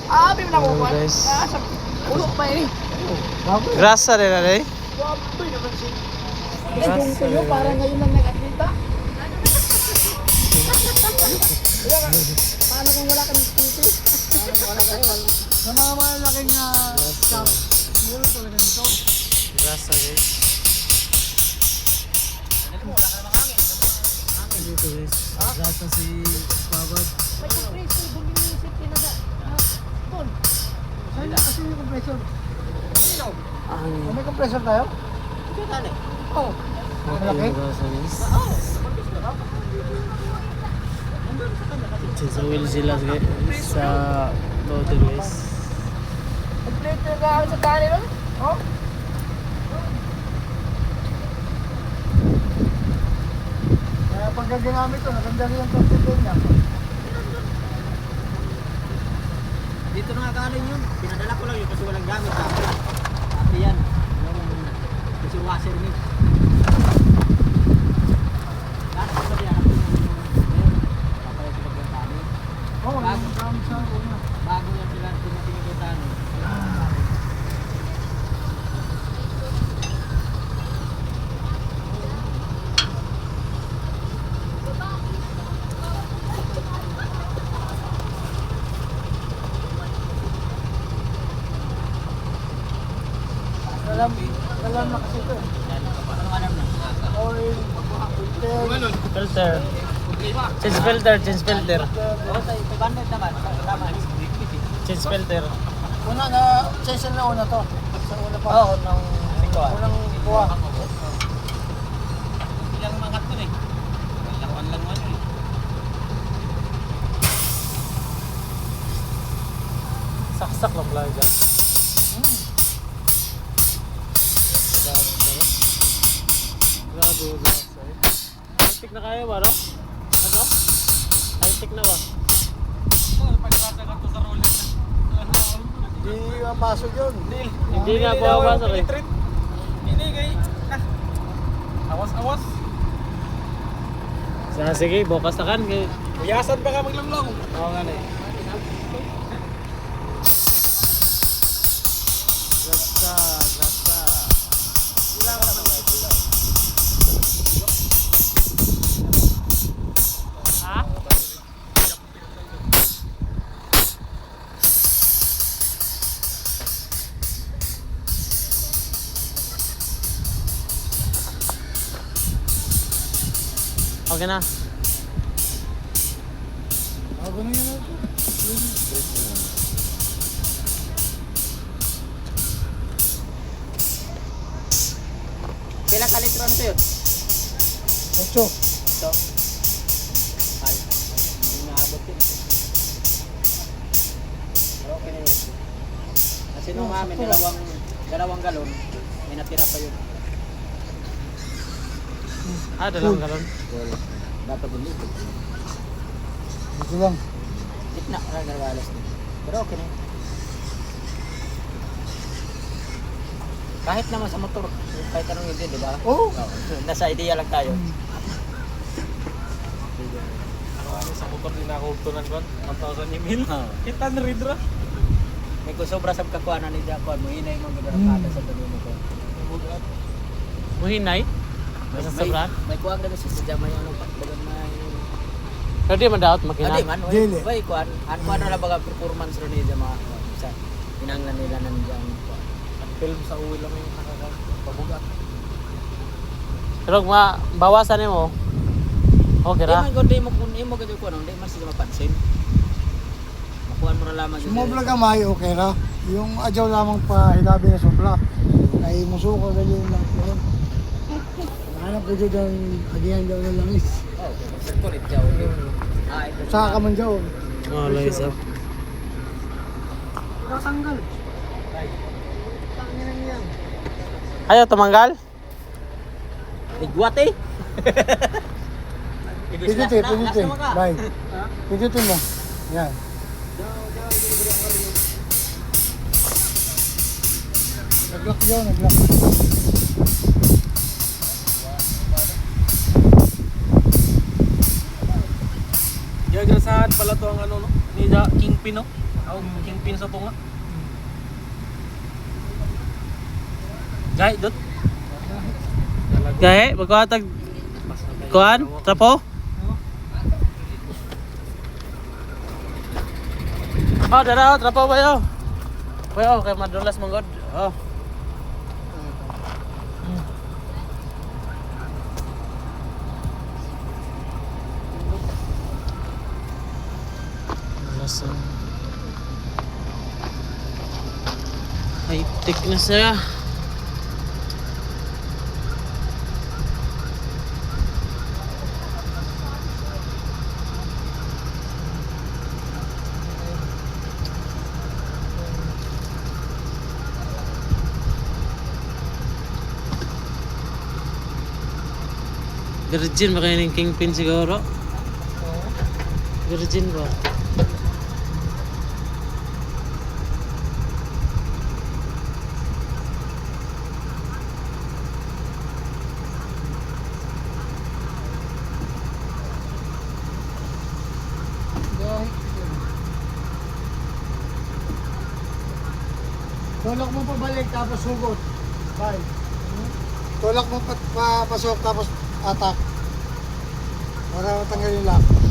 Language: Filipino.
Abi mo na ko kuan. guys. Ulo pa eh. Grasa rin na rin. Wapoy naman si. Grasa Kung tuyo rin. para ngayon lang nag-atleta. Paano kung wala kang spinty? Wala kayo. Sa mga malaking shop, meron talaga nito. Grasa guys. Dito guys. Grasa si Pagod. May compressor, bumili yung safety na da. Ton. Saan kasi yung compressor? Sino? May compressor tayo? Ito tali. Oo. Malaki? Grasa guys. Oo. Sa wheel sila guys. Sa loader guys. Compressor ka sa tali no? Oo. Kaya pag gagamit ko, naganda rin yung compressor niya. Dito na nga kanin yun. Pinadala ko lang yun kasi walang gamit. Ate yan. Kasi washer ni. Lahat ko ba yan? Kapalit sila ng kanin. Oo, yung gamit sa una. Bago yan sila tinatingin ko kanin. Alam na kasi ito eh. Anong alam na? Oil, filter. Filter. Change filter. Change filter. Oo, sa 500 naman. Tama. Change filter. Una na, session na una to. Sa una pa. Oo, nung 5. Unang kuha. Ilang mangat mo eh. Lakuan lang mo eh. Saksak lang pala dyan. Grabe yung grasa eh. High-tech na kayo ba, no? Ano? High-tech na ba? Hindi mapasok yun. Hindi nga pumapasok eh. Hindi kay. Awas-awas. Sige, bukas na kan. Uyasan pa ka maglamlang. Oo nga na eh. Grasa, grasa. Ha? Okay na. Bago na yun. Kailan ka litro ano sa'yo? 8. Ito. Al. Hindi naabot yun. Pero okay na yun. Kasi nung amin, dalawang galon, may natira pa yun. Dalawang galon. Dapat din dito. Ito lang. Gitna, nagagalas din. Pero okay na yun. Kahit naman sa motor, kahit anong hindi, di ba? Oo. Nasa idea lang tayo. Sa motor din ako tunan ko. 1,000 email. Kita na rin ra. May kusobra sa kakuanan ni Japan, mo hinay mo gagawin sa tuloy mo ko. Muhinay? Basta sobrang? May kuwag na siya sa jamay ano bagan may. Pero di man dapat makina. Adi man, Dili. oy kuan. An kuan na baga performance ro ni jama sa pinanglan nila nandiyan. Film sa uwi lang yung nakakapabugat. Pero bawasan mo. Okay Di ra. man kundi mo kun imo gid kuan, di man sila mapansin. Makuan mo ra lamang gyud. Sumobra ka may okay ra. Yung adyaw lamang pa hilabi na sobra. Ay musuko ka yun lang po. Hanap ko dyan ang agihan daw ng langis. Oh, sa kulit jaw. Ah, ito. Saka ka man dyan. Oh, langis up. Tanggal. Tangin yan. Ayaw tumanggal? Igwat eh. Pidutin, pidutin. Bye. Pidutin mo. Yan. Nag-lock dyan, nag-lock. Gagrasahan pala to ang ano no? Ni Kingpin no? Ako, kingpin sa tunga. Gay, dot. Gay, magkatag kuan, trapo. Oh, dara, trapo ba yo? Bayo, kay madulas manggod. Oh. Lasang. High-tech na siya. Virgin ba kayo ng kingpin siguro? Virgin ba? Tulak mo pabalik tapos hugot. Bye. Tulak mo papasok tapos atak. Para matanggal yung lock.